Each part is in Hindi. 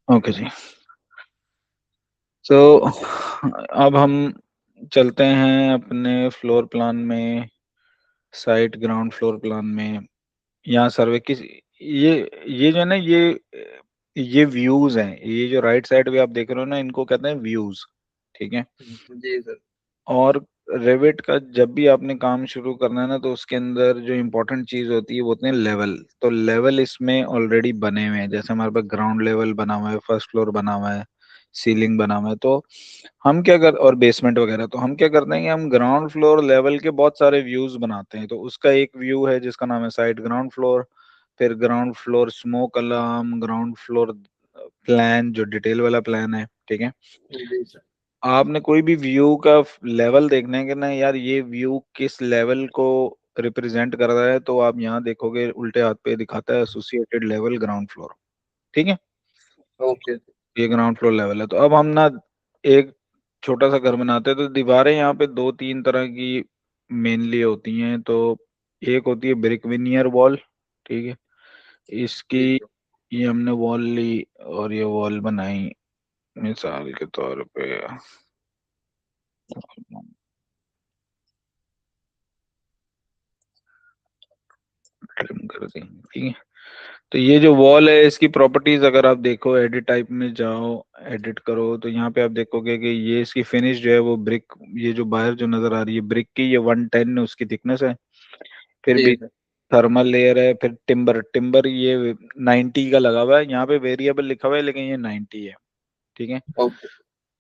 ओके जी। तो अब हम चलते हैं अपने फ्लोर प्लान में, साइट ग्राउंड फ्लोर प्लान में। यहाँ सर्वे किस ये जो है ना, ये व्यूज हैं। ये जो राइट साइड भी आप देख रहे हो ना, इनको कहते हैं व्यूज। ठीक है। जी सर। और रेविट का जब भी आपने काम शुरू करना है ना, तो उसके अंदर जो इम्पोर्टेंट चीज होती है वो होते हैं लेवल। तो लेवल इसमें ऑलरेडी बने हुए हैं, जैसे हमारे पास ग्राउंड लेवल बना हुआ है, फर्स्ट फ्लोर बना हुआ है, सीलिंग बना हुआ है। तो हम क्या कर और बेसमेंट वगैरह, तो हम क्या करते हैं कि हम ग्राउंड फ्लोर लेवल के बहुत सारे व्यूज बनाते हैं। तो उसका एक व्यू है जिसका नाम है साइड ग्राउंड फ्लोर। फिर ground floor smoke alarm, ground floor plan जो डिटेल वाला प्लान है। ठीक है। जी सर। आपने कोई भी व्यू का लेवल देखना है कि ना यार, ये व्यू किस लेवल को रिप्रेजेंट कर रहा है, तो आप यहाँ देखोगे उल्टे हाथ पे दिखाता है एसोसिएटेड लेवल ग्राउंड फ्लोर। ठीक है। ओके। ये ग्राउंड फ्लोर लेवल है। तो अब हम ना एक छोटा सा घर बनाते हैं, तो दीवारें यहाँ पे दो तीन तरह की मेनली होती हैं। तो एक होती है ब्रिक विनियर वॉल। ठीक है। इसकी जी सर। ये हमने वॉल ली और ये वॉल बनाई मिसाल के तौर पे, ट्रिम कर दी। ठीक है। तो ये जो वॉल है, इसकी प्रॉपर्टीज अगर आप देखो, एडिट टाइप में जाओ, एडिट करो, तो यहाँ पे आप देखोगे कि ये इसकी फिनिश जो है वो ब्रिक, ये जो बाहर जो नजर आ रही है ब्रिक की, ये 110 उसकी थिकनेस है। फिर जी भी सर। थर्मल लेयर है। फिर टिम्बर टिम्बर ये 90 का लगा हुआ है, यहाँ पे वेरिएबल लिखा हुआ है लेकिन ये 90 है। ठीक है। ओके।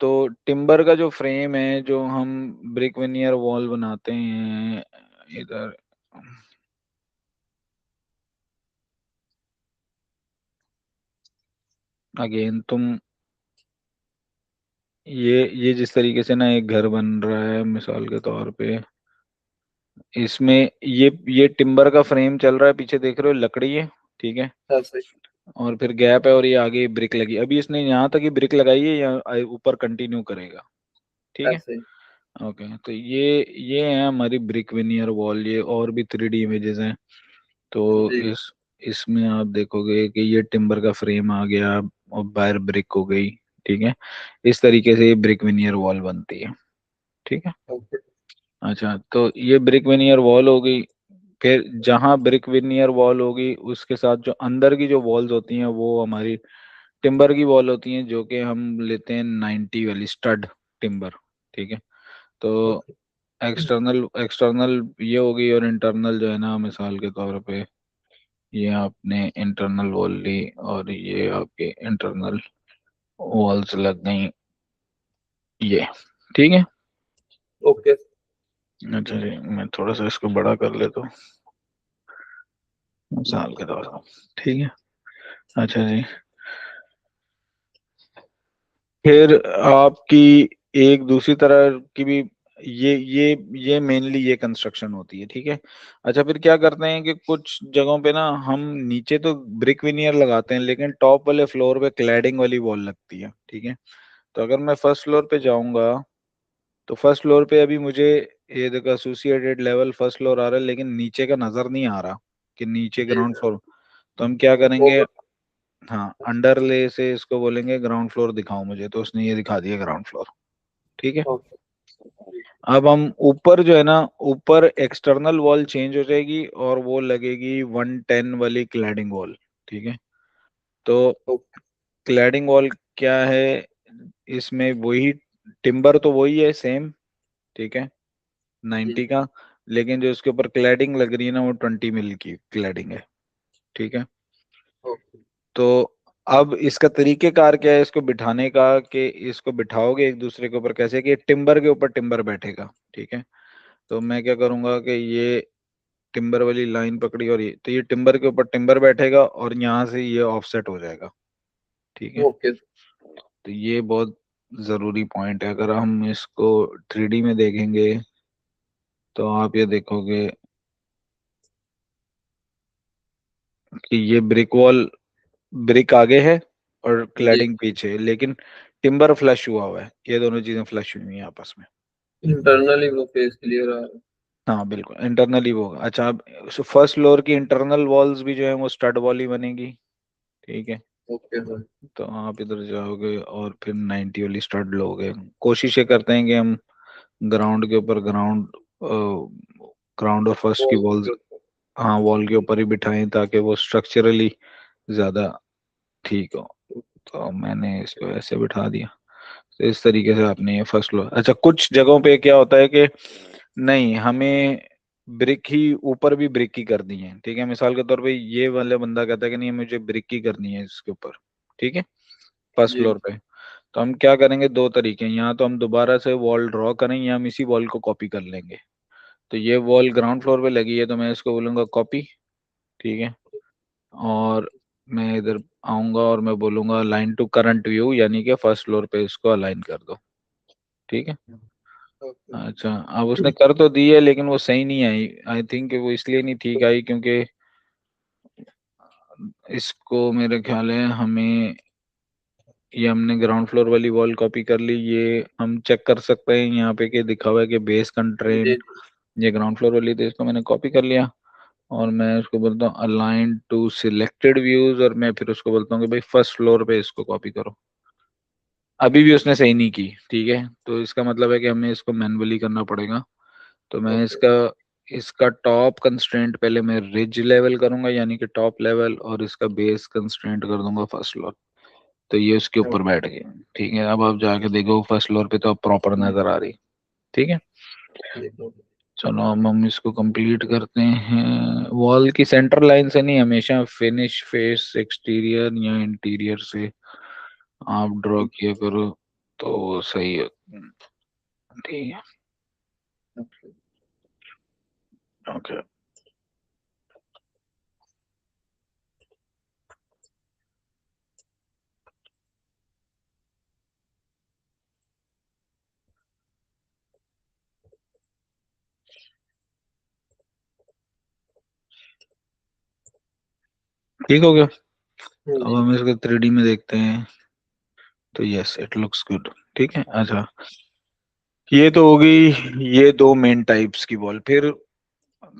तो टिम्बर का जो फ्रेम है, जो हम ब्रिक वेनियर वॉल बनाते हैं इधर, अगेन तुम ये जिस तरीके से ना एक घर बन रहा है मिसाल के तौर पे, इसमें ये टिम्बर का फ्रेम चल रहा है, पीछे देख रहे हो लकड़ी है। ठीक है। हाँ सर। और फिर गैप है और ये आगे ब्रिक लगी, अभी इसने यहाँ तक ही ब्रिक लगाई है, या ऊपर कंटिन्यू करेगा। ठीक है। ऐसे ही। ओके। तो ये है हमारी ब्रिक विनियर वॉल। ये और भी 3D इमेजेस हैं। तो जी। इसमें आप देखोगे कि ये टिम्बर का फ्रेम आ गया और बाहर ब्रिक हो गई। ठीक है। इस तरीके से ये ब्रिक विनियर वॉल बनती है। ठीक है। ओके। अच्छा, तो ये ब्रिक विनियर वॉल हो गई। फिर जहां ब्रिक विनियर वॉल होगी, उसके साथ जो अंदर की जो वॉल्स होती हैं वो हमारी टिम्बर की वॉल होती हैं, जो कि हम लेते हैं 90 वाली स्टड टिम्बर। ठीक है। तो ओके। एक्सटर्नल एक्सटर्नल ये होगी, और इंटरनल जो है ना, मिसाल के तौर पे ये आपने इंटरनल वॉल ली और ये आपके इंटरनल वॉल्स लग गई, ये। ठीक है। ओके। अच्छा जी, मैं थोड़ा सा इसको बड़ा कर लेता हूँ मिसाल के तौर पर। ठीक है। अच्छा जी। फिर आपकी एक दूसरी तरह की भी ये मेनली ये कंस्ट्रक्शन होती है। ठीक है। अच्छा, फिर क्या करते हैं कि कुछ जगहों पे ना हम नीचे तो ब्रिक विनियर लगाते हैं, लेकिन टॉप वाले फ्लोर पे क्लैडिंग वाली वॉल लगती है। ठीक है। तो अगर मैं फर्स्ट फ्लोर पे जाऊंगा, तो फर्स्ट फ्लोर पे अभी मुझे ये देखो एसोसिएटेड लेवल फर्स्ट फ्लोर आ रहा है, लेकिन नीचे का नजर नहीं आ रहा कि नीचे जी ग्राउंड सर। फ्लोर। तो हम क्या वो करेंगे, हाँ, अंडरले से इसको बोलेंगे ग्राउंड फ्लोर दिखाओ मुझे, तो उसने ये दिखा दिया ग्राउंड फ्लोर। ठीक है। ओके। जी। अब हम ऊपर जो है ना, ऊपर एक्सटर्नल वॉल चेंज हो जाएगी और वो लगेगी 110 वाली क्लैडिंग वॉल। ठीक है। तो ओके। क्लैडिंग वॉल क्या है, इसमें वही टिम्बर तो वही है सेम। ठीक है। जी। 90 का, लेकिन जो इसके ऊपर क्लैडिंग लग रही है ना, वो 20 मिल की क्लैडिंग है। ठीक है। ओके। तो अब इसका तरीकेकार क्या है इसको बिठाने का, कि इसको बिठाओगे एक दूसरे के ऊपर कैसे, कि टिम्बर के ऊपर टिम्बर बैठेगा। ठीक है। तो मैं क्या करूंगा कि ये टिम्बर वाली लाइन पकड़ी, और ये तो ये टिम्बर के ऊपर टिम्बर बैठेगा और यहाँ से ये ऑफसेट हो जाएगा। ठीक है। ओके। तो ये बहुत जरूरी पॉइंट है। अगर हम इसको 3D में देखेंगे, तो आप ये देखोगे कि ये ब्रिक वॉल, ब्रिक आगे है और जी। क्लैडिंग पीछे है, लेकिन टिम्बर फ्लश हुआ हुआ है, ये दोनों चीजें फ्लश हुई हुई हैं आपस में। इंटरनली वो फेस क्लियर आ रहा है। हाँ बिल्कुल, इंटरनली वो होगा। अच्छा, अब फर्स्ट फ्लोर की इंटरनल वॉल्स भी जो है वो स्टड वॉल ही बनेगी। ठीक है। Okay sir. तो आप इधर जाओगे और फिर 90 वाली स्टड लोगे। कोशिश ये करते हैं कि हम ग्राउंड के ऊपर ग्राउंड और फर्स्ट की वॉल बॉल्स, के ऊपर। हाँ वॉल के ऊपर ही बिठाएं ताकि वो स्ट्रक्चरली ज्यादा ठीक हो। तो मैंने इसको ऐसे बिठा दिया। तो इस तरीके से आपने ये फर्स्ट फ्लोर। अच्छा, कुछ जगहों पे क्या होता है कि नहीं, हमें ब्रिक ही ऊपर भी ब्रिक ही करनी है, ठीक है। मिसाल के तौर पे ये वाला बंदा कहता है कि नहीं मुझे ब्रिक ही करनी है इसके ऊपर, ठीक है, फर्स्ट जी। फ्लोर पे। तो हम क्या करेंगे, दो तरीके हैं, यहाँ तो हम दोबारा से वॉल ड्रॉ करेंगे या हम इसी वॉल को कॉपी कर लेंगे। तो ये वॉल ग्राउंड फ्लोर पे लगी है तो मैं इसको बोलूंगा कॉपी, ठीक है। और मैं इधर आऊंगा और मैं बोलूंगा लाइन टू करंट व्यू, यानी कि फर्स्ट फ्लोर पे इसको अलाइन कर दो, ठीक है। ओके। अच्छा, अब उसने कर तो दी है लेकिन वो सही नहीं आई। आई थिंक वो इसलिए नहीं ठीक आई क्योंकि इसको मेरे ख्याल है हमें, ये हमने ग्राउंड फ्लोर वाली वॉल कॉपी कर ली। ये हम चेक कर सकते हैं यहाँ पे कि दिखा हुआ है कि बेस जी। कंट्रेंट, ये ग्राउंड फ्लोर वाली थी, इसको मैंने कॉपी कर लिया। और मैं उसको बोलता हूँ अलाइन टू सिलेक्टेड व्यूज, और मैं फिर उसको बोलता हूँ कि भाई फर्स्ट फ्लोर पे इसको कॉपी करो। अभी भी उसने सही नहीं की, ठीक है। तो इसका मतलब है कि हमें इसको मैन्युअली करना पड़ेगा। तो मैं ओके। इसका इसका टॉप कंस्ट्रेंट पहले मैं रिज लेवल करूंगा, यानी कि टॉप लेवल, और इसका बेस कंस्ट्रेंट कर दूंगा फर्स्ट फ्लोर। तो ये उसके ऊपर ओके। बैठ गए, ठीक है। अब आप जाके देखो फर्स्ट फ्लोर पे तो अब प्रॉपर नजर आ रही, ठीक है। देखो। चलो अब हम इसको कंप्लीट करते हैं। वॉल की सेंटर लाइन से नहीं, हमेशा फिनिश फेस एक्सटीरियर या इंटीरियर से आप ड्रॉ किया करो तो वो सही है, ठीक है। ओके। ओके, ठीक हो गया। अब जी। हम इसको 3D में देखते हैं। तो यस, इट लुक्स गुड, ठीक है। अच्छा, ये तो हो गई ये दो मेन टाइप्स की बॉल। फिर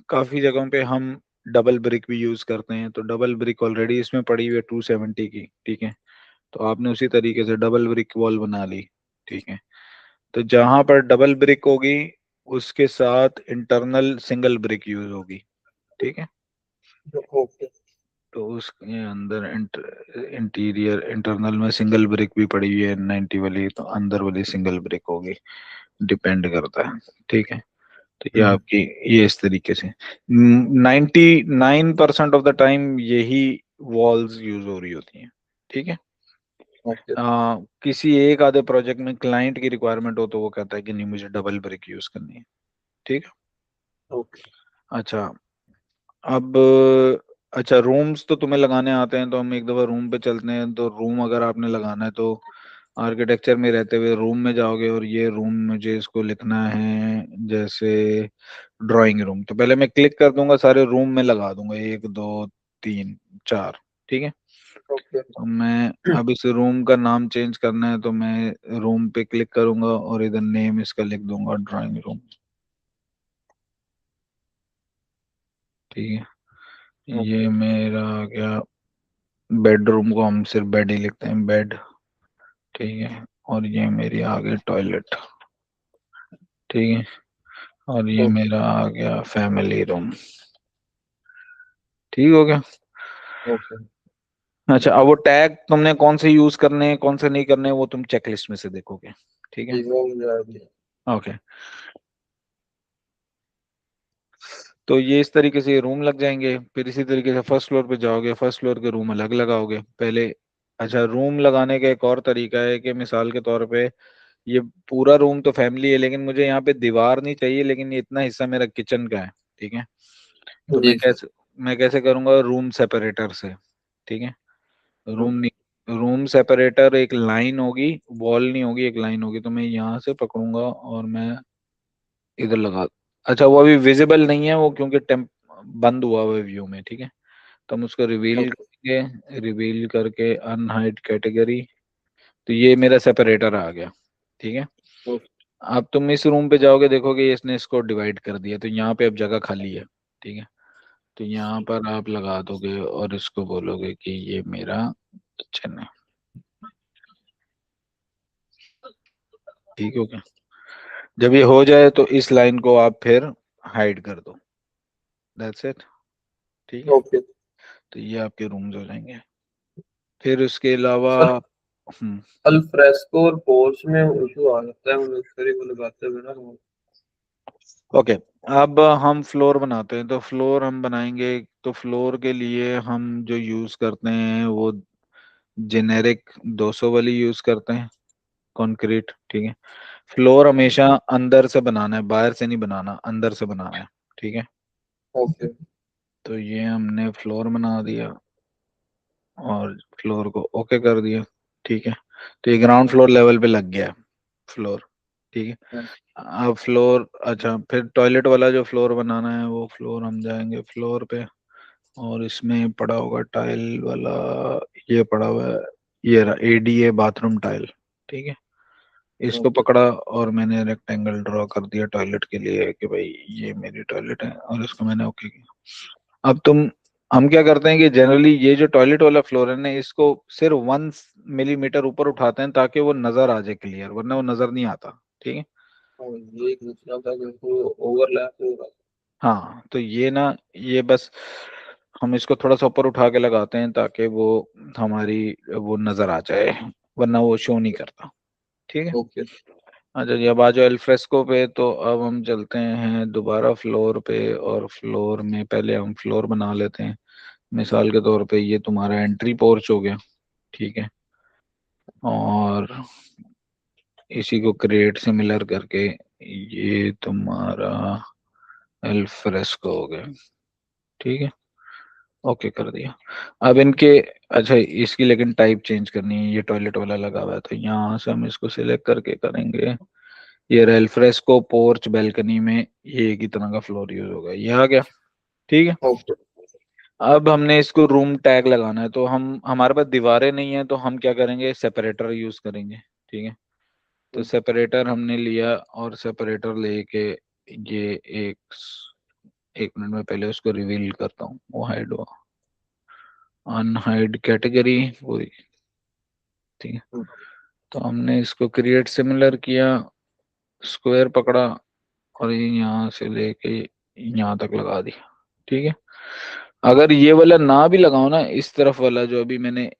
काफी जगहों पे हम डबल ब्रिक भी यूज करते हैं। तो डबल ब्रिक ऑलरेडी इसमें पड़ी हुई है 270 की, ठीक है। तो आपने उसी तरीके से डबल ब्रिक वॉल बना ली, ठीक है। तो जहां पर डबल ब्रिक होगी उसके साथ इंटरनल सिंगल ब्रिक यूज होगी, ठीक है। ओके। तो उसके अंदर इंटीरियर इंटरनल में सिंगल ब्रिक भी पड़ी हुई है 90 वाली, तो अंदर वाली सिंगल ब्रिक होगी, डिपेंड करता है, ठीक है। तो ये आपकी, ये इस तरीके से 99% ऑफ द टाइम यही वॉल्स यूज हो रही होती हैं, ठीक है। ओके। किसी एक आधे प्रोजेक्ट में क्लाइंट की रिक्वायरमेंट हो तो वो कहता है कि नहीं मुझे डबल ब्रिक यूज करनी है, ठीक है। ओके। अच्छा, अब अच्छा, रूम्स तो तुम्हें लगाने आते हैं तो हम एक दफा रूम पे चलते हैं। तो रूम अगर आपने लगाना है तो आर्किटेक्चर में रहते हुए रूम में जाओगे और ये रूम मुझे इसको लिखना है जैसे ड्राइंग रूम। तो पहले मैं क्लिक कर दूंगा, सारे रूम में लगा दूंगा, एक दो तीन चार, ठीक है। ओके। तो मैं अब इस रूम का नाम चेंज करना है तो मैं रूम पे क्लिक करूंगा और इधर नेम इसका लिख दूंगा ड्राइंग रूम, ठीक है। ये ओके। मेरा आ गया। बेडरूम को हम सिर्फ बेड ही लिखते हैं, बेड, ठीक है। और ये मेरी आ गई टॉयलेट, ठीक है। और ये ओके। मेरा आ गया फैमिली रूम, ठीक हो गया। ओके। अच्छा, अब वो टैग तुमने कौन से यूज करने हैं कौन से नहीं करने हैं वो तुम चेकलिस्ट में से देखोगे, ठीक है। जी वो मुझे आ गया। ओके, तो ये इस तरीके से रूम लग जाएंगे। फिर इसी तरीके से फर्स्ट फ्लोर पे जाओगे, फर्स्ट फ्लोर के रूम अलग लगाओगे पहले। अच्छा, रूम लगाने का एक और तरीका है कि मिसाल के तौर पे ये पूरा रूम तो फैमिली है लेकिन मुझे यहाँ पे दीवार नहीं चाहिए, लेकिन ये इतना हिस्सा मेरा किचन का है, ठीक है। तो जी सर। मैं कैसे करूंगा, रूम सेपरेटर से, ठीक है। Room okay. नहीं, रूम सेपरेटर एक लाइन होगी, वॉल नहीं होगी, एक लाइन होगी। तो मैं यहाँ से पकड़ूंगा और मैं इधर लगा। अच्छा, वो अभी विजिबल नहीं है वो क्योंकि टेम्प बंद हुआ हुआ है व्यू में, ठीक है। तो हम उसको रिवील ओके। करेंगे, रिवील करके अनहाइड कैटेगरी। तो ये मेरा सेपरेटर आ गया, ठीक है। ओके। अब तुम इस रूम पे जाओगे देखोगे इसने इसको डिवाइड कर दिया, तो यहाँ पे अब जगह खाली है, ठीक है। तो यहाँ पर आप लगा दोगे और इसको बोलोगे कि ये मेरा चेन्नई। ठीक हो गया। जब ये हो जाए तो इस लाइन को आप फिर हाइड कर दो। That's it. ठीक है। ओके तो ये आपके रूम्स हो जाएंगे। फिर उसके अलावा सर। हम्म अल्फ्रेस्को और पोर्च में इशू आ जाता है, मतलब सर वो लगाते हुए ना वो। ओके। अब हम फ्लोर बनाते हैं, तो फ्लोर हम बनाएंगे। तो फ्लोर के लिए हम जो यूज करते हैं वो जेनेरिक 200 वाली यूज करते हैं, कंक्रीट। ठीक है। फ्लोर हमेशा अंदर से बनाना है, बाहर से नहीं बनाना, अंदर से बनाना है। ठीक है। ओके तो ये हमने फ्लोर बना दिया और फ्लोर को ओके कर दिया। ठीक है। तो ये ग्राउंड फ्लोर लेवल पे लग गया है फ्लोर। ठीक है। अब फ्लोर, अच्छा, फिर टॉयलेट वाला जो फ्लोर बनाना है वो फ्लोर हम जाएंगे फ्लोर पे। और इसमें पड़ा होगा टाइल वाला, ये पड़ा हुआ है, ये रहा एडीए बाथरूम टाइल। ठीक है। इसको ओके पकड़ा और मैंने रेक्टेंगल ड्रॉ कर दिया टॉयलेट के लिए कि भाई ये मेरी टॉयलेट है, और इसको मैंने ओके किया। अब हम क्या करते हैं कि जनरली ये जो टॉयलेट वाला फ्लोर है ना, इसको सिर्फ 1 मिलीमीटर ऊपर उठाते हैं ताकि वो नजर आ जाए क्लियर, वरना वो नजर नहीं आता। ठीक है। और ये एक दूसरा था कि वो ओवरलैप हो रहा हाँ, तो ये ना, ये बस हम इसको थोड़ा सा ऊपर उठा के लगाते हैं ताकि वो हमारी वो नजर आ जाए, वरना वो शो नहीं करता। ठीक है। था। ओके अच्छा जी, अब आ जाओ एल्फ्रेस्को पे। तो अब हम चलते हैं दोबारा फ्लोर पे, और फ्लोर में पहले हम फ्लोर बना लेते हैं। मिसाल के तौर पे ये तुम्हारा एंट्री पोर्च हो गया। ठीक है। और इसी को क्रिएट सिमिलर करके ये तुम्हारा एल्फ्रेस्को हो गया। ठीक है। ओके कर दिया। अब इनके, अच्छा, इसकी लेकिन टाइप चेंज करनी है, ये टॉयलेट वाला लगा हुआ है तो यहाँ से हम इसको सिलेक्ट करके करेंगे। ये एल्फ्रेस्को पोर्च बैल्कनी में ये एक ही तरह का फ्लोर यूज होगा, ये आ गया। ठीक है। ओके अब हमने इसको रूम टैग लगाना है, तो हम हमारे पास दीवारें नहीं है तो हम क्या करेंगे, सेपरेटर यूज करेंगे। ठीक है। तो सेपरेटर हमने लिया और सेपरेटर लेके ये एक एक मिनट में पहले उसको रिवील करता हूँ, वो हाइड हुआ, अनहाइड कैटेगरी पूरी। ठीक है। तो हमने इसको क्रिएट सिमिलर किया, स्क्वायर पकड़ा और ये यहाँ से लेके यहाँ तक लगा दिया। ठीक है। अगर ये वाला ना भी लगाओ ना, इस तरफ वाला जो अभी मैंने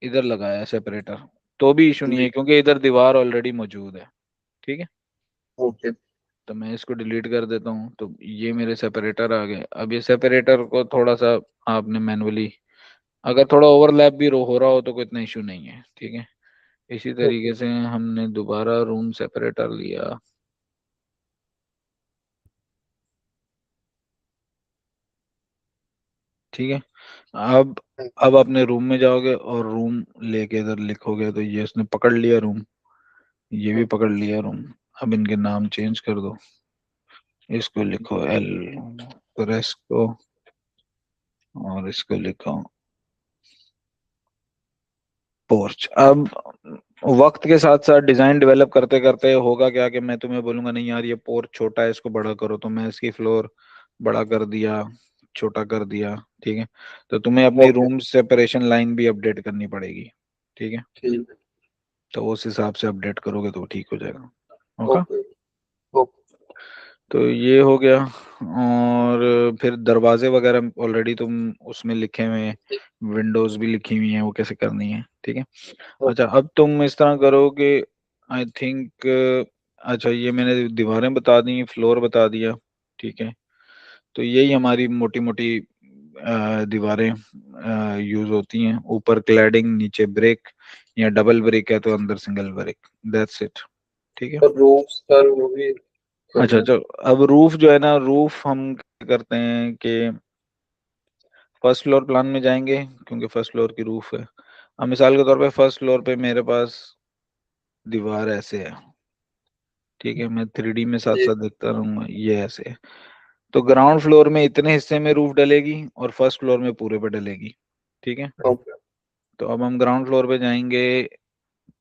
इधर लगाया सेपरेटर, तो भी इशू नहीं जी है क्योंकि इधर दीवार ऑलरेडी मौजूद है। ठीक है। ओके तो मैं इसको डिलीट कर देता हूँ, तो ये मेरे सेपरेटर आ गए। अब ये सेपरेटर को थोड़ा सा आपने मैनुअली, अगर थोड़ा ओवरलैप भी हो रहा हो तो कोई इतना इशू नहीं है। ठीक है। इसी ओके तरीके से हमने दोबारा रूम सेपरेटर लिया। ठीक है। अब अब अपने रूम में जाओगे और रूम लेके इधर लिखोगे तो ये इसने पकड़ लिया रूम, ये भी पकड़ लिया रूम। अब इनके नाम चेंज कर दो, इसको लिखो एल फ्रेस्को और इसको लिखो पोर्च। अब वक्त के साथ साथ डिजाइन डेवलप करते करते होगा क्या कि मैं तुम्हें बोलूंगा नहीं यार ये पोर्च छोटा है, इसको बड़ा करो, तो मैं इसकी फ्लोर बड़ा कर दिया, छोटा कर दिया। ठीक है। तो तुम्हें अपनी ओके रूम सेपरेशन लाइन भी अपडेट करनी पड़ेगी। ठीक है। ठीक है। तो उस हिसाब से अपडेट करोगे तो ठीक हो जाएगा। ओके। ओके ओके तो ये हो गया। और फिर दरवाजे वगैरह ऑलरेडी तुम उसमें लिखे हुए हैं, विंडोज भी लिखी हुई हैं वो कैसे करनी है। ठीक है। अच्छा, अब तुम इस तरह करो कि आई थिंक, अच्छा, ये मैंने दीवारें बता दी, फ्लोर बता दिया। ठीक है। तो यही हमारी मोटी मोटी दीवारें यूज होती हैं, ऊपर क्लैडिंग, नीचे ब्रिक, या डबल ब्रिक है तो अंदर सिंगल ब्रिक। That's it. ठीक है। और रूफ सर वो भी अच्छा, करना है। तो अब रूफ जो है ना, रूफ हम क्या करते हैं कि फर्स्ट फ्लोर प्लान में जाएंगे क्योंकि फर्स्ट फ्लोर की रूफ है। अब मिसाल के तौर पे फर्स्ट फ्लोर पे मेरे पास दीवार ऐसे है। ठीक है। मैं 3D में साथ जी साथ देखता रहूंगा, ये ऐसे है। तो ग्राउंड फ्लोर में इतने हिस्से में रूफ डलेगी और फर्स्ट फ्लोर में पूरे पे डलेगी। ठीक है। ओके तो अब हम ग्राउंड फ्लोर पे जाएंगे,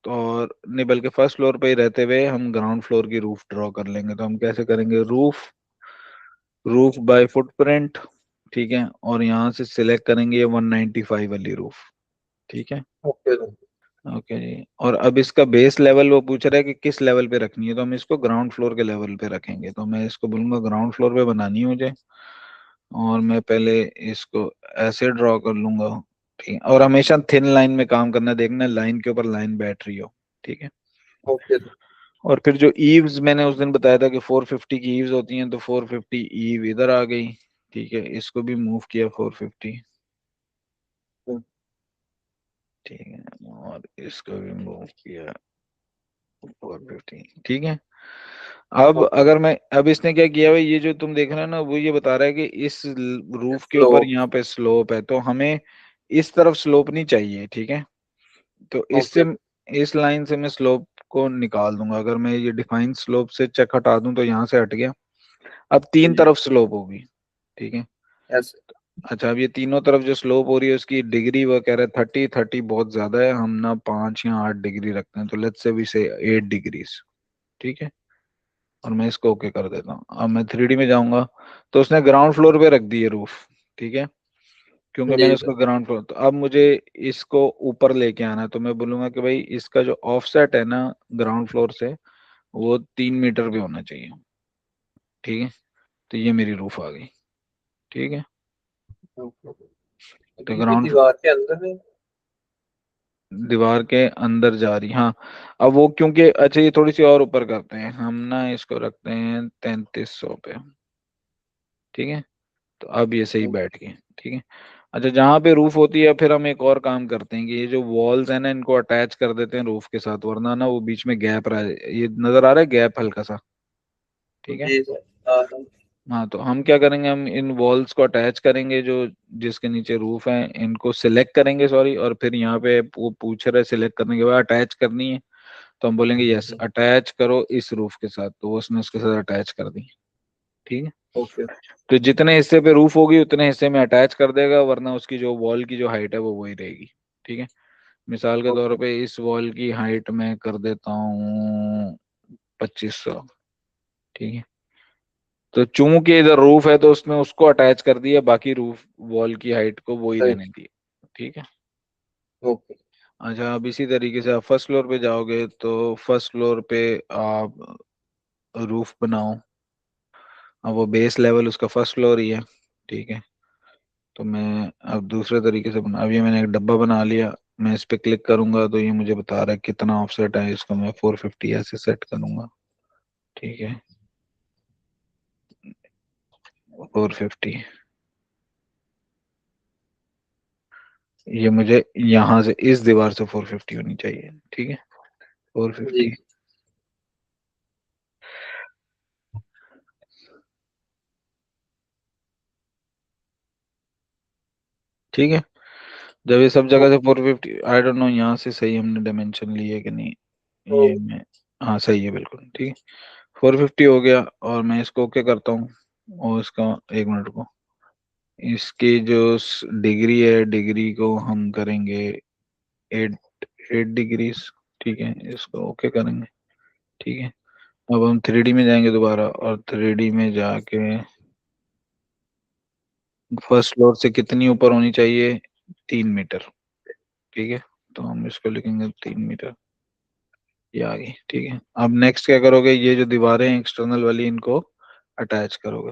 तो और नहीं बल्कि फर्स्ट फ्लोर पे ही रहते हुए हम ग्राउंड फ्लोर की रूफ ड्रॉ कर लेंगे। तो हम कैसे करेंगे, रूफ, रूफ बाय फुटप्रिंट। ठीक है। और यहाँ से सिलेक्ट करेंगे ये 195 वाली रूफ। ठीक है। Okay sir. ओके जी। और अब इसका बेस लेवल वो पूछ रहा है कि किस लेवल पे रखनी है, तो हम इसको ग्राउंड फ्लोर के लेवल पे रखेंगे। तो मैं इसको बोलूंगा ग्राउंड फ्लोर पे बनानी है मुझे, और मैं पहले इसको ऐसे ड्रॉ कर लूंगा। ठीक है, और हमेशा थिन लाइन में काम करना, देखना लाइन के ऊपर लाइन बैठ रही हो। ठीक है। Okay sir. और फिर जो ईव्स मैंने उस दिन बताया था कि 450 की ईव्स होती हैं, तो 450 ईव इधर आ गई। ठीक है, इसको भी मूव किया 450। ठीक है, और इसको भी मूव किया 450। ठीक है। अब ओके। अगर मैं, अब इसने क्या किया भाई, ये जो तुम देख रहे हो ना, वो ये बता रहा है कि इस रूफ के ऊपर स्लोप। यहाँ पे स्लोप है, तो हमें इस तरफ स्लोप नहीं चाहिए। ठीक है। तो इससे, ओके। इस लाइन से मैं स्लोप को निकाल दूंगा। अगर मैं ये डिफाइन स्लोप से चेक हटा दूं तो यहाँ से हट गया। अब तीन जी। तरफ स्लोप होगी। ठीक है। ऐसे। अच्छा, अब ये तीनों तरफ जो स्लोप हो रही है उसकी डिग्री, वो कह रहे हैं 30, बहुत ज्यादा है, हम ना 5 या 8 डिग्री रखते हैं, तो लेट्स से भी से 8 डिग्रीज। ठीक है। और मैं इसको ओके कर देता हूँ। अब मैं 3D में जाऊंगा, तो उसने ग्राउंड फ्लोर पे रख दी है रूफ। ठीक है, क्योंकि मैंने जी उसको सर। ग्राउंड फ्लोर, तो अब मुझे इसको ऊपर लेके आना है। तो मैं बोलूंगा कि भाई इसका जो ऑफसेट है ना ग्राउंड फ्लोर से, वो 3 मीटर पे होना चाहिए। ठीक है। तो ये मेरी रूफ आ गई। ठीक है। ओके। तो अभी ये ग्राउंड, दीवार के अंदर है। दीवार के अंदर जा रही, हाँ। अब वो क्योंकि, अच्छा ये थोड़ी सी और ऊपर करते हैं हम ना, इसको रखते हैं 3300 पे। ठीक है। तो अब ये सही बैठ गए। ठीक है। अच्छा, जहाँ पे रूफ होती है फिर हम एक और काम करते हैं कि ये जो वॉल्स है ना, इनको अटैच कर देते हैं रूफ के साथ, वरना ना वो बीच में गैप रहा है, ये नजर आ रहा है गैप हल्का सा। ठीक है। जी सर। हाँ। हाँ, तो हम क्या करेंगे, हम इन वॉल्स को अटैच करेंगे, जो जिसके नीचे रूफ है इनको सिलेक्ट करेंगे, सॉरी, और फिर यहाँ पे वो पूछ रहा है सिलेक्ट करने के बाद अटैच करनी है, तो हम बोलेंगे यस अटैच करो इस रूफ के साथ, तो वो उसने उसके साथ अटैच कर दी। ठीक है। ओके। तो जितने हिस्से पे रूफ होगी उतने हिस्से में अटैच कर देगा, वरना उसकी जो वॉल की जो हाइट है वो वही रहेगी। ठीक है। मिसाल के तौर ओके। पे इस वॉल की हाइट मैं कर देता हूँ 2500। ठीक है। तो चूंकि इधर रूफ है तो उसने उसको अटैच कर दिया, बाकी रूफ वॉल की हाइट को वो ही सही। रहने दी। ठीक है। ओके। अच्छा, अब इसी तरीके से आप फर्स्ट फ्लोर पे जाओगे, तो फर्स्ट फ्लोर पे आप रूफ बनाओ। अब वो बेस लेवल उसका फर्स्ट फ्लोर ही है। ठीक है। तो मैं अब दूसरे तरीके से बना, अभी मैंने एक डब्बा बना लिया। मैं इस पे क्लिक करूंगा तो ये मुझे बता रहा है कितना ऑफसेट है, इसको मैं 450 ऐसे सेट करूंगा। ठीक है। 450, ये मुझे यहाँ से इस दीवार से 450 होनी चाहिए। ठीक है। Four G. फिफ्टी ठीक है। जब ये सब जगह से ओके। 450, आई डोंट नो यहाँ से सही हमने डायमेंशन ली है कि नहीं। तो ये मैं, हाँ सही है बिल्कुल। ठीक है। 450 हो गया, और मैं इसको ओके करता हूँ। और इसका, एक मिनट को, इसकी जो डिग्री है, डिग्री को हम करेंगे 8 डिग्रीज। ठीक है, इसको ओके करेंगे। ठीक है। अब हम 3D में जाएंगे दोबारा, और 3D में जाके फर्स्ट फ्लोर से कितनी ऊपर होनी चाहिए, 3 मीटर। ठीक है। तो हम इसको लिखेंगे 3 मीटर। ये आ गई। ठीक है। अब नेक्स्ट क्या करोगे, ये जो दीवारें हैं एक्सटर्नल वाली, इनको अटैच करोगे।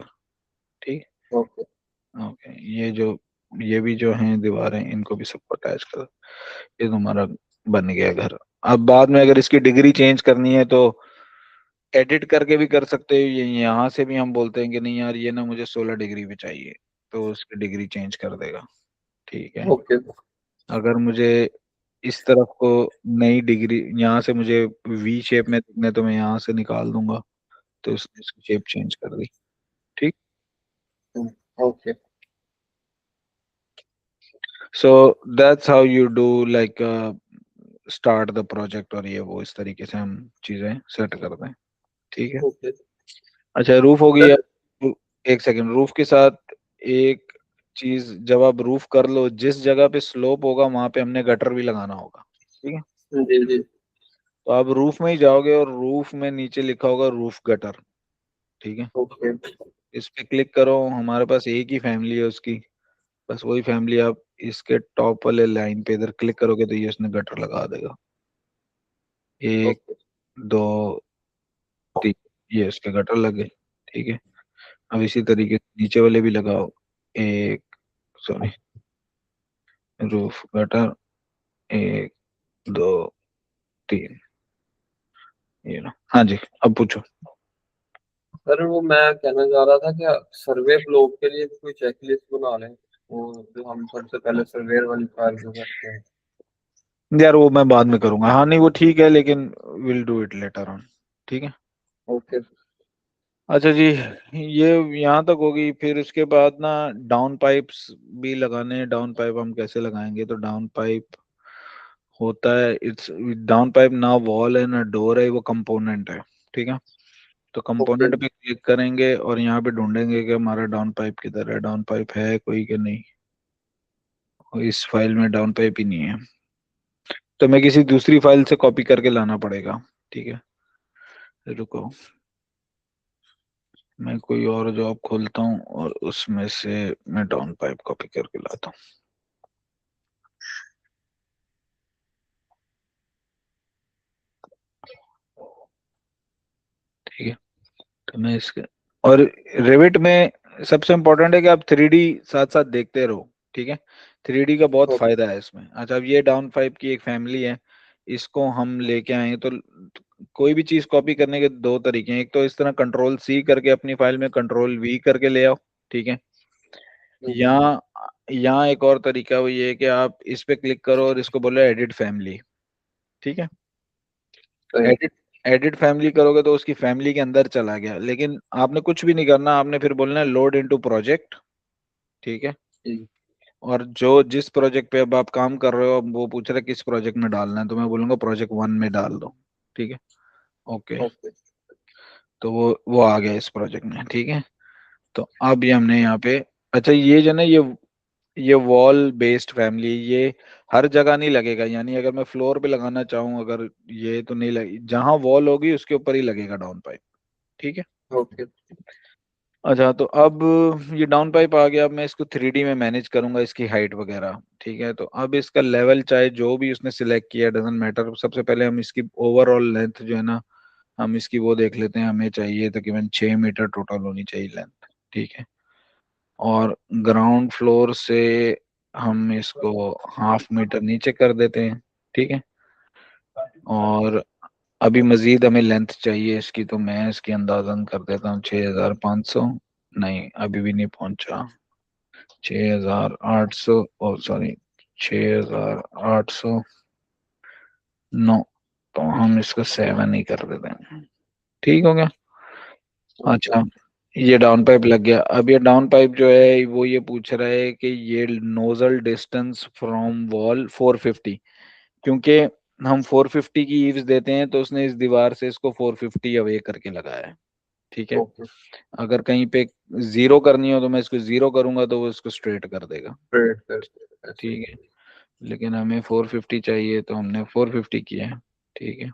ठीक ओके। है। ओके, ये जो, ये भी जो हैं दीवारें, इनको भी सबको अटैच करो। ये तुम्हारा बन गया घर। अब बाद में अगर इसकी डिग्री चेंज करनी है तो एडिट करके भी कर सकते हो, ये यहाँ से भी हम बोलते हैं कि नहीं यार ये ना मुझे 16 डिग्री पे चाहिए, तो उसकी डिग्री चेंज कर देगा। ठीक है। ओके। अगर मुझे इस तरफ को नई डिग्री, यहाँ से मुझे वी शेप में दिखना है, तो मैं यहाँ से निकाल दूंगा, तो उसने इसकी शेप चेंज कर दी। ठीक। Okay. So that's how you do like start the project, और ये वो इस तरीके से हम चीजें सेट करते हैं। ठीक है। ओके अच्छा, रूफ हो गई सर। अब। एक सेकंड, रूफ के साथ एक चीज, जब आप रूफ कर लो, जिस जगह पे स्लोप होगा वहां पे हमने गटर भी लगाना होगा। ठीक है। जी जी। तो आप रूफ में ही जाओगे और रूफ में नीचे लिखा होगा रूफ गटर। ठीक है। ओके। इस पे क्लिक करो, हमारे पास एक ही फैमिली है उसकी, बस वही फैमिली आप इसके टॉप वाले लाइन पे इधर क्लिक करोगे तो ये उसने गटर लगा देगा। एक, ओके। दो, तीन, ये उसके गटर लग गए। ठीक है। अब इसी तरीके से नीचे वाले भी लगाओ। एक, सॉरी, रूफ गटर, एक, दो, तीन, ये ना। हाँ जी, अब पूछो। सर वो मैं कहना चाह रहा था कि सर्वे ब्लॉक के लिए कोई चेकलिस्ट बना लें, वो जो हम सबसे पहले सर्वेयर वाली फाइल जो करते हैं। यार वो मैं बाद में करूंगा। हाँ नहीं वो ठीक है, लेकिन will do it later on. ठीक है। ओके। अच्छा जी, ये यहाँ तक होगी। फिर उसके बाद ना डाउन पाइप्स भी लगाने हैं। डाउन पाइप हम कैसे लगाएंगे? तो डाउन पाइप होता है, इट्स डाउन पाइप ना वॉल है ना डोर है, वो कंपोनेंट है। ठीक है। तो ओके। कंपोनेंट पे क्लिक करेंगे और यहाँ पे ढूंढेंगे कि हमारा डाउन पाइप किधर है। डाउन पाइप है कोई कि नहीं? और इस फाइल में डाउन पाइप ही नहीं है, तो मैं किसी दूसरी फाइल से कॉपी करके लाना पड़ेगा। ठीक है, रुको, मैं कोई और जॉब खोलता हूँ और उसमें से मैं डाउन पाइप कॉपी करके लाता हूँ। ठीक है। तो मैं इसके, और रिविट में सबसे इम्पोर्टेंट है कि आप 3D साथ साथ देखते रहो। ठीक है। 3D का बहुत ओके। फायदा है इसमें। अच्छा, अब ये डाउन पाइप की एक फैमिली है, इसको हम लेके आए हैं। तो कोई भी चीज कॉपी करने के दो तरीके हैं। एक तो इस तरह कंट्रोल C करके अपनी फाइल में कंट्रोल V करके ले आओ। ठीक है। यहाँ यहाँ एक और तरीका वो ये है कि आप इस पे क्लिक करो और इसको बोलो एडिट फैमिली। ठीक है। सही। एडिट एडिट फैमिली करोगे तो उसकी फैमिली के अंदर चला गया, लेकिन आपने कुछ भी नहीं करना। आपने फिर बोलना है लोड इनटू प्रोजेक्ट। ठीक है। जी। और जो जिस प्रोजेक्ट पे अब आप काम कर रहे हो, अब वो पूछ रहा है किस प्रोजेक्ट में डालना है, तो मैं बोलूंगा प्रोजेक्ट 1 में डाल दो। ठीक है। ओके। ओके। तो वो आ गया इस प्रोजेक्ट में। ठीक है। तो अब ये हमने यहाँ पे, अच्छा ये जो ना ये वॉल बेस्ड फैमिली, ये हर जगह नहीं लगेगा। यानी अगर मैं फ्लोर पे लगाना चाहूँ, अगर ये तो नहीं लगे, जहां वॉल होगी उसके ऊपर ही लगेगा डाउन पाइप। ठीक है। ओके। अच्छा, तो अब ये डाउन पाइप आ गया। अब मैं इसको 3D में मैनेज करूंगा, इसकी हाइट वगैरह। ठीक है। तो अब इसका लेवल चाहे जो भी उसने सिलेक्ट किया, डजेंट मैटर। सबसे पहले हम इसकी ओवरऑल लेंथ जो है ना, हम इसकी वो देख लेते हैं। हमें चाहिए तकरीबन 6 मीटर टोटल होनी चाहिए लेंथ। ठीक है। और ग्राउंड फ्लोर से हम इसको हाफ मीटर नीचे कर देते हैं। ठीक है। और अभी मजीद हमें लेंथ चाहिए इसकी, तो मैं इसकी अंदाजन कर देता हूँ 6500। नहीं, अभी भी नहीं पहुंचा। 6800, ओ सॉरी, 6809। तो हम इसको 7 ही कर देते हैं। ठीक हो गया। ओके। अच्छा, ये डाउन पाइप लग गया। अब ये डाउन पाइप जो है वो ये पूछ रहा है कि ये नोजल डिस्टेंस फ्रॉम वॉल 450, क्योंकि हम 450 की ईव्स देते हैं, तो उसने इस दीवार से इसको 450 अवे करके लगाया है। ठीक है। ओके। अगर कहीं पे जीरो करनी हो तो मैं इसको जीरो करूंगा तो वो इसको स्ट्रेट कर देगा। ग्रेट सर, ऐसे ठीक है। ही। लेकिन हमें 450 चाहिए तो हमने 450 किया है। ठीक है।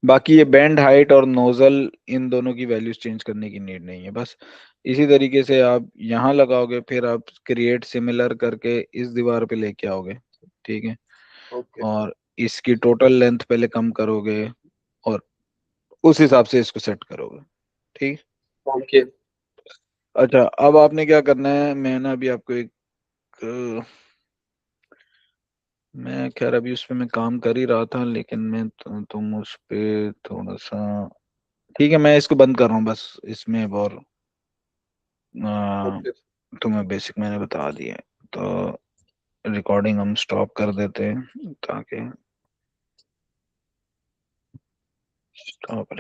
बाकी ये बैंड हाइट और नोजल, इन दोनों की वैल्यूज चेंज करने की नीड नहीं है। बस इसी तरीके से आप यहाँ लगाओगे, फिर आप क्रिएट सिमिलर करके इस दीवार पे लेके आओगे। ठीक है। ओके। और इसकी टोटल लेंथ पहले कम करोगे और उस हिसाब से इसको सेट करोगे। ठीक। ओके। अच्छा, अब आपने क्या करना है, मैं ना अभी आपको एक मैं खैर अभी उस पे मैं काम कर ही रहा था, लेकिन मैं तुम उस पे थोड़ा सा, ठीक है मैं इसको बंद कर रहा हूँ बस। इसमें और ओके। तुम्हें बेसिक मैंने बता दिया है। तो रिकॉर्डिंग हम स्टॉप कर देते हैं ताकि स्टॉप